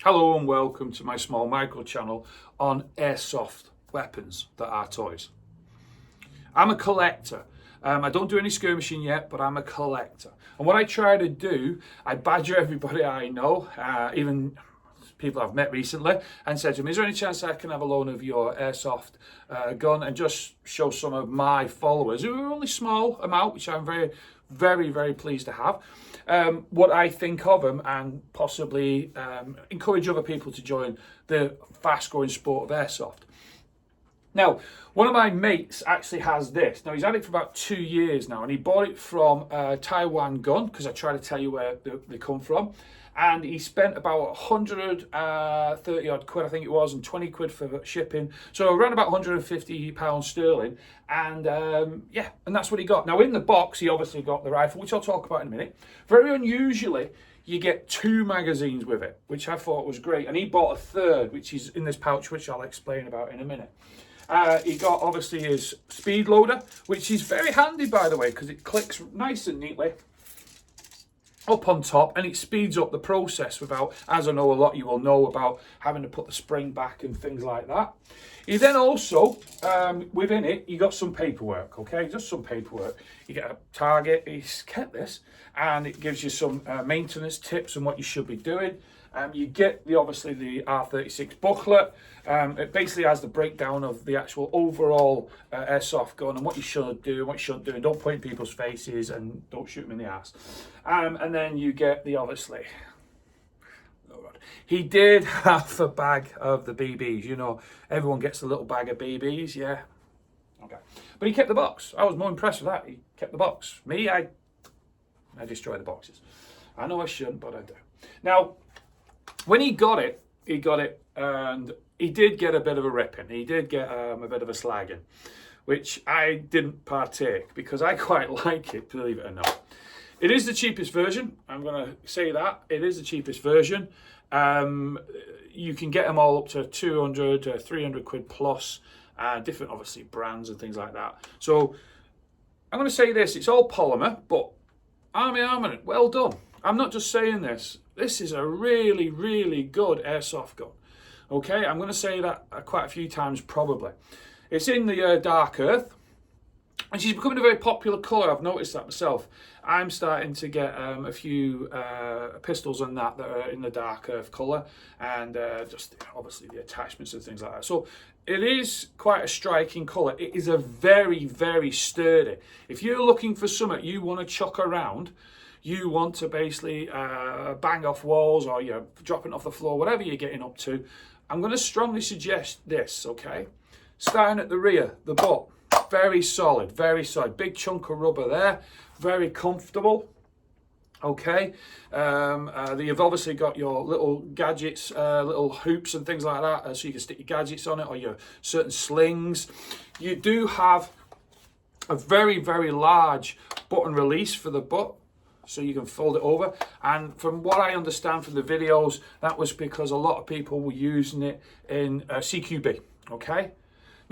Hello and welcome to my small micro channel on airsoft weapons that are toys. I'm a collector. I don't do any skirmishing yet, but I'm a collector. And what I try to do, I badger everybody I know, even people I've met recently, and said to them, is there any chance I can have a loan of your airsoft gun and just show some of my followers, who are only small amount, which I'm very pleased to have, what I think of them, and possibly encourage other people to join the fast growing sport of airsoft. Now, one of my mates actually has this. Now, he's had it for about 2 years now, and he bought it from Taiwan Gun, because I try to tell you where they come from. And he spent about 130 odd quid, I think it was, and 20 quid for shipping. So around about 150 pounds sterling. And yeah, and that's what he got. Now in the box, he obviously got the rifle, which I'll talk about in a minute. Very unusually, you get 2 magazines with it, which I thought was great. And he bought a third, which is in this pouch, which I'll explain about in a minute. He got obviously his speed loader, which is very handy, by the way, because it clicks nice and neatly up on top, and it speeds up the process without, as I know a lot you will know about, having to put the spring back and things like that. He then also, within it, you got some paperwork, okay, just some paperwork. You get a target, he's kept this, and it gives you some maintenance tips on what you should be doing. You get obviously the R36 booklet. It basically has the breakdown of the actual overall airsoft gun and what you should do and what you shouldn't do, and don't point in people's faces and don't shoot them in the ass. And then you get the obviously. He did have a bag of the BBs. You know, everyone gets a little bag of BBs, yeah. Okay, but he kept the box. I was more impressed with that. He kept the box. Me, I destroy the boxes. I know I shouldn't, but I do. Now, when he got it, and he did get a bit of a ripping. He did get a bit of a slagging, which I didn't partake because I quite like it, believe it or not. It is the cheapest version. I'm going to say that. It is the cheapest version. You can get them all up to 200 to 300 quid plus, different obviously brands and things like that. So I'm going to say this, it's all polymer, but Army Armament, well done. I'm not just saying this. This is a really good airsoft gun. Okay, I'm going to say that quite a few times probably. It's in the dark earth, and she's becoming a very popular colour. I've noticed that myself. I'm starting to get a few pistols and that are in the dark earth colour, and just obviously the attachments and things like that. So it is quite a striking colour. It is a very sturdy. If you're looking for something you want to chuck around, you want to basically bang off walls, or you're dropping off the floor, whatever you're getting up to, I'm going to strongly suggest this, okay? Starting at the rear, the butt, very solid, big chunk of rubber there, very comfortable, okay? You've obviously got your little gadgets, little hoops and things like that, so you can stick your gadgets on it, or your certain slings. You do have a very large button release for the butt, so you can fold it over. And from what I understand from the videos, that was because a lot of people were using it in CQB, okay?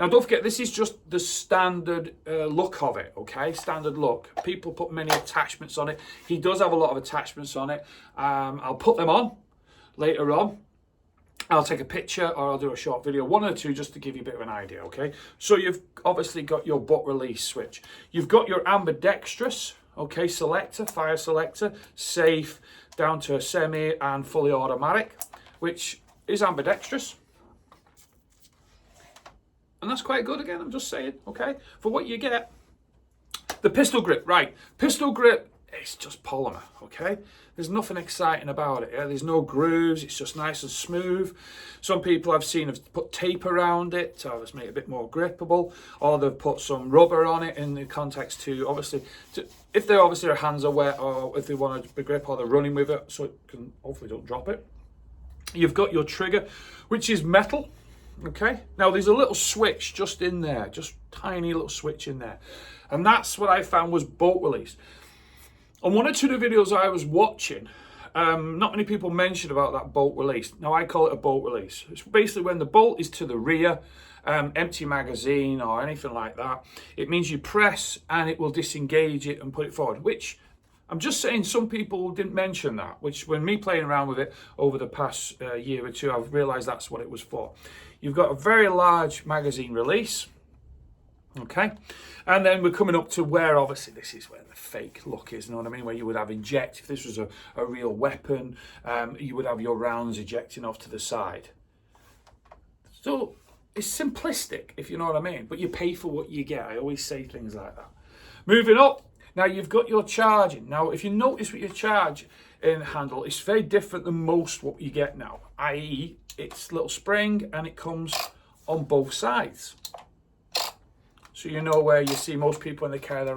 Now don't forget, this is just the standard look of it, okay? Standard look. People put many attachments on it. He does have a lot of attachments on it. I'll put them on later on. I'll take a picture or I'll do a short video, 1 or 2, just to give you a bit of an idea, okay? So you've obviously got your butt release switch. You've got your ambidextrous, okay, selector, fire selector, safe, down to semi and fully automatic, which is ambidextrous. And that's quite good, again, I'm just saying, okay? For what you get. The pistol grip, right. Pistol grip, it's just polymer, okay? There's nothing exciting about it. Yeah? There's no grooves, it's just nice and smooth. Some people I've seen have put tape around it to obviously make it a bit more grippable, or they've put some rubber on it in the context to obviously, if they obviously their hands are wet, or if they want to grip, or they're running with it, so it can hopefully don't drop it. You've got your trigger, which is metal. Okay, now there's a little switch just in there, just tiny little switch in there, and that's what I found was bolt release. On 1 or 2 of the videos I was watching, not many people mentioned about that bolt release. Now I call it a bolt release. It's basically when the bolt is to the rear, empty magazine or anything like that, it means you press and it will disengage it and put it forward, which I'm just saying some people didn't mention that, which when me playing around with it over the past year or two, I've realised that's what it was for. You've got a very large magazine release, okay? And then we're coming up to where, obviously, this is where the fake look is, you know what I mean? Where you would have inject, if this was a real weapon, you would have your rounds ejecting off to the side. So it's simplistic, if you know what I mean, but you pay for what you get. I always say things like that. Moving up. Now you've got your charging. Now if you notice with your charge in handle, it's very different than most what you get now, i.e. it's little spring and it comes on both sides. So you know where you see most people when they carry their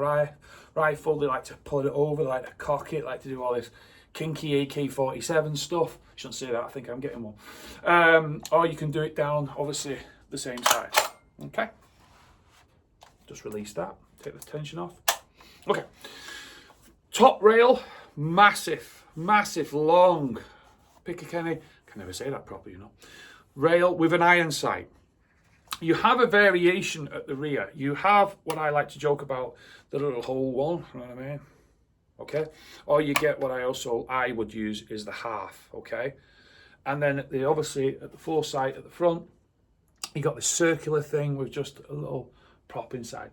rifle, they like to pull it over, they like to cock it, like to do all this kinky AK-47 stuff. I shouldn't say that, I think I'm getting one. Or you can do it down, obviously, the same side. Okay. Just release that, take the tension off. Okay, top rail, massive, long, pick a Kenny, can never say that properly, you know, rail with an iron sight. You have a variation at the rear. You have what I like to joke about, the little hole one, you know what I mean? Okay, or you get what I would use is the half, okay? And then obviously at the foresight at the front, you got this circular thing with just a little prop inside.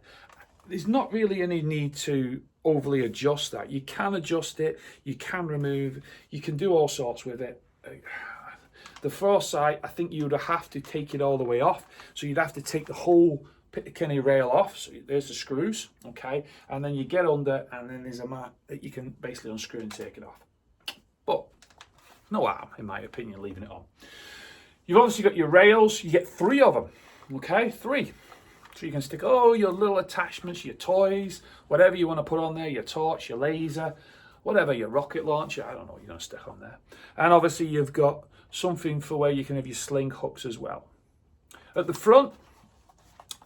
There's not really any need to overly adjust that. You can adjust it, you can remove, you can do all sorts with it. The foresight, I think you would have to take it all the way off. So you'd have to take the whole Picatinny rail off. So there's the screws, okay? And then you get under and then there's a mat that you can basically unscrew and take it off. But no harm, in my opinion, leaving it on. You've obviously got your rails, you get 3 of them, okay? 3. So you can stick all your little attachments, your toys, whatever you want to put on there, your torch, your laser, whatever, your rocket launcher, I don't know what you're going to stick on there. And obviously you've got something for where you can have your sling hooks as well. At the front,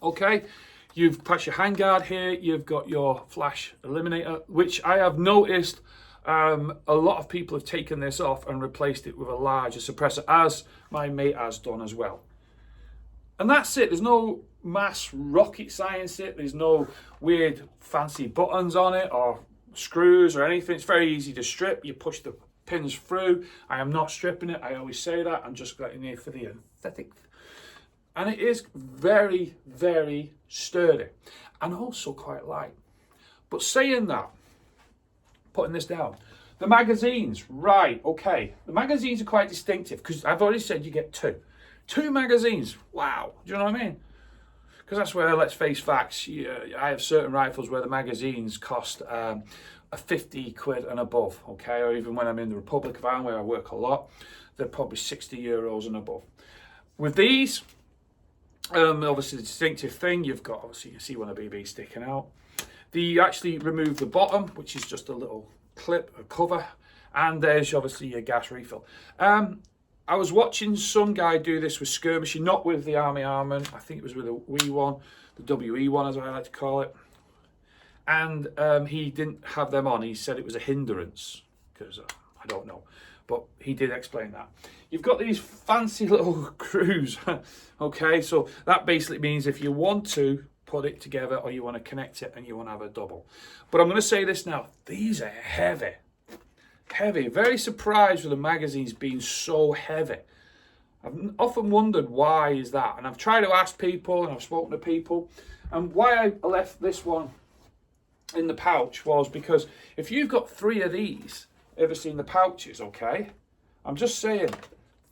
okay, you've put your handguard here, you've got your flash eliminator, which I have noticed a lot of people have taken this off and replaced it with a larger suppressor, as my mate has done as well. And that's it. There's no mass rocket science it. There's no weird fancy buttons on it or screws or anything. It's very easy to strip. You push the pins through. I am not stripping it. I always say that. I'm just getting here for the aesthetic. And it is very, very sturdy and also quite light. But saying that, putting this down, the magazines, right, okay. The magazines are quite distinctive because I've already said you get 2. 2 magazines, wow, do you know what I mean? Because that's where, let's face facts, I have certain rifles where the magazines cost a 50 quid and above, okay? Or even when I'm in the Republic of Ireland where I work a lot, they're probably 60 euros and above. With these, obviously the distinctive thing, you've got, obviously you see one of the BB sticking out. You actually remove the bottom, which is just a little clip, a cover, and there's obviously your gas refill. I was watching some guy do this with skirmishing, not with the Army Armament, I think it was with a WE one, the WE one as I like to call it. And he didn't have them on, he said it was a hindrance, because I don't know, but he did explain that. You've got these fancy little screws, okay, so that basically means if you want to put it together or you want to connect it and you want to have a double. But I'm going to say this now, these are heavy. Heavy, very surprised with the magazines being so heavy. I've often wondered why is that, and I've tried to ask people and I've spoken to people, and why I left this one in the pouch was because if you've got 3 of these, ever seen the pouches, okay, I'm just saying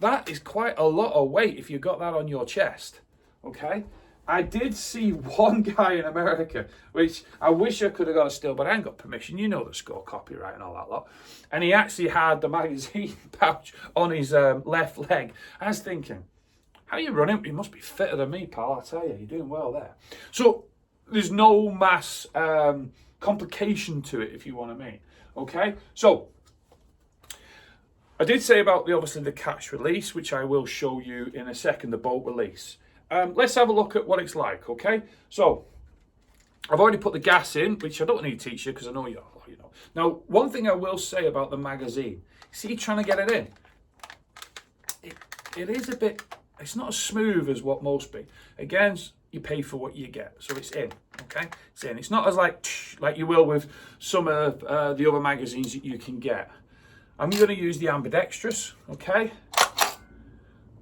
that is quite a lot of weight if you've got that on your chest, okay. I did see one guy in America, which I wish I could have got a still, but I ain't got permission. You know the score, copyright and all that lot. And he actually had the magazine pouch on his left leg. I was thinking, how you running? You must be fitter than me, pal. I tell you, you're doing well there. So there's no mass complication to it, if you want to mean. Okay, so I did say about obviously the catch release, which I will show you in a second, the bolt release. Let's have a look at what it's like, okay? So, I've already put the gas in, which I don't need to teach you because I know you know. Now, one thing I will say about the magazine, see trying to get it in, it is a bit, it's not as smooth as what most be. Again, you pay for what you get, so it's in, Okay, it's in. It's not as like you will with some of the other magazines that you can get. I'm going to use the ambidextrous. Okay.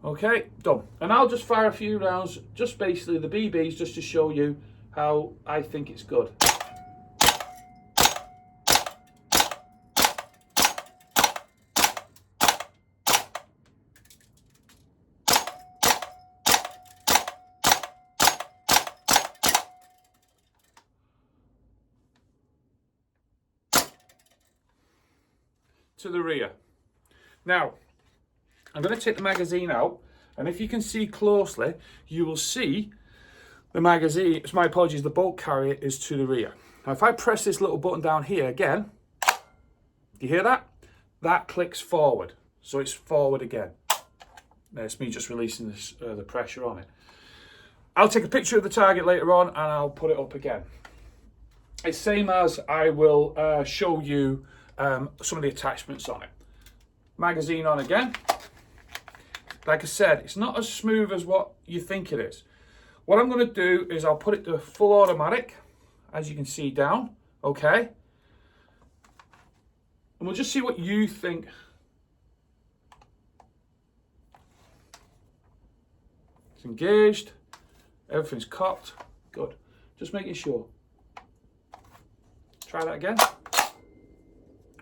Okay, done. And I'll just fire a few rounds, just basically the BBs, just to show you how I think it's good. To the rear. Now, I'm going to take the magazine out, and if you can see closely, you will see the magazine, my apologies, the bolt carrier is to the rear. Now, if I press this little button down here again, do you hear that? That clicks forward, so it's forward again. Now, it's me just releasing this, the pressure on it. I'll take a picture of the target later on, and I'll put it up again. It's same as I will show you some of the attachments on it. Magazine on again. Like I said, it's not as smooth as what you think it is. What I'm going to do is I'll put it to full automatic, as you can see down, okay? And we'll just see what you think. It's engaged, everything's cocked, good. Just making sure. Try that again.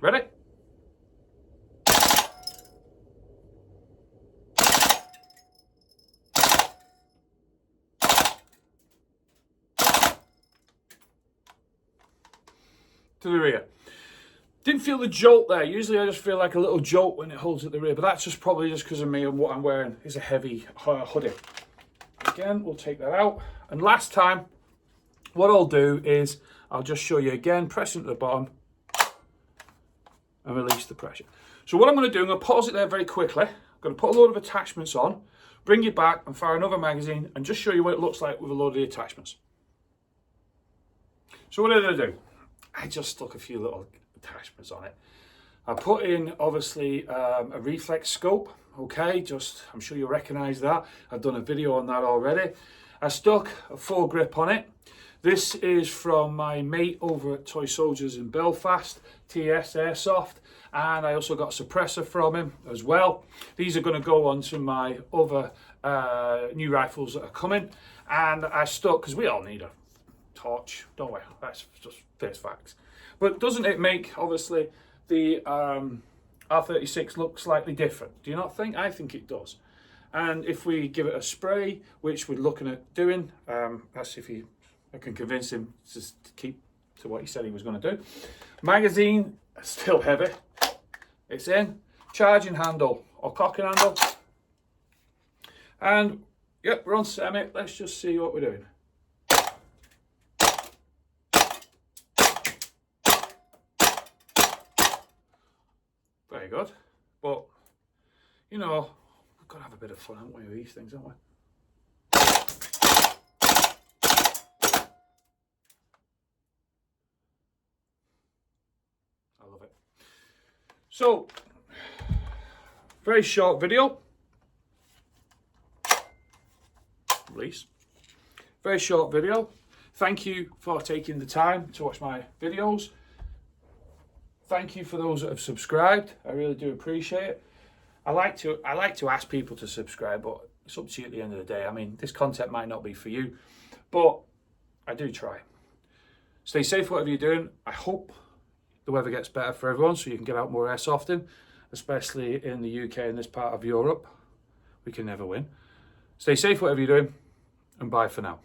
Ready? To the rear. Didn't feel the jolt there. Usually I just feel like a little jolt when it holds at the rear, but that's just probably just because of me and what I'm wearing is a heavy hoodie. Again, we'll take that out. And last time, what I'll do is I'll just show you again, pressing at the bottom and release the pressure. So what I'm going to do, I'm going to pause it there very quickly. I'm going to put a load of attachments on, bring it back and fire another magazine and just show you what it looks like with a load of the attachments. So what did I do? I just stuck a few little attachments on it. I put in, obviously, a reflex scope. Okay, just, I'm sure you'll recognize that. I've done a video on that already. I stuck a full grip on it. This is from my mate over at Toy Soldiers in Belfast, TS Airsoft, and I also got a suppressor from him as well. These are going to go onto my other new rifles that are coming, and I stuck, because we all need a torch, don't we? That's just face facts. But doesn't it make, obviously, the R36 look slightly different? Do you not think? I think it does. And if we give it a spray, which we're looking at doing, that's if I can convince him to keep to what he said he was going to do. Magazine, still heavy. It's in. Charging handle or cocking handle. And, yep, we're on semi. Let's just see what we're doing. Very good. But, you know, we've got to have a bit of fun, haven't we, with these things, haven't we? I love it. So, very short video. Release. Very short video. Thank you for taking the time to watch my videos. Thank you for those that have subscribed. I really do appreciate it. I like to ask people to subscribe, but it's up to you at the end of the day. I mean, this content might not be for you, but I do try. Stay safe, whatever you're doing. I hope the weather gets better for everyone so you can get out more airsofting, especially in the UK and this part of Europe. We can never win. Stay safe, whatever you're doing, and bye for now.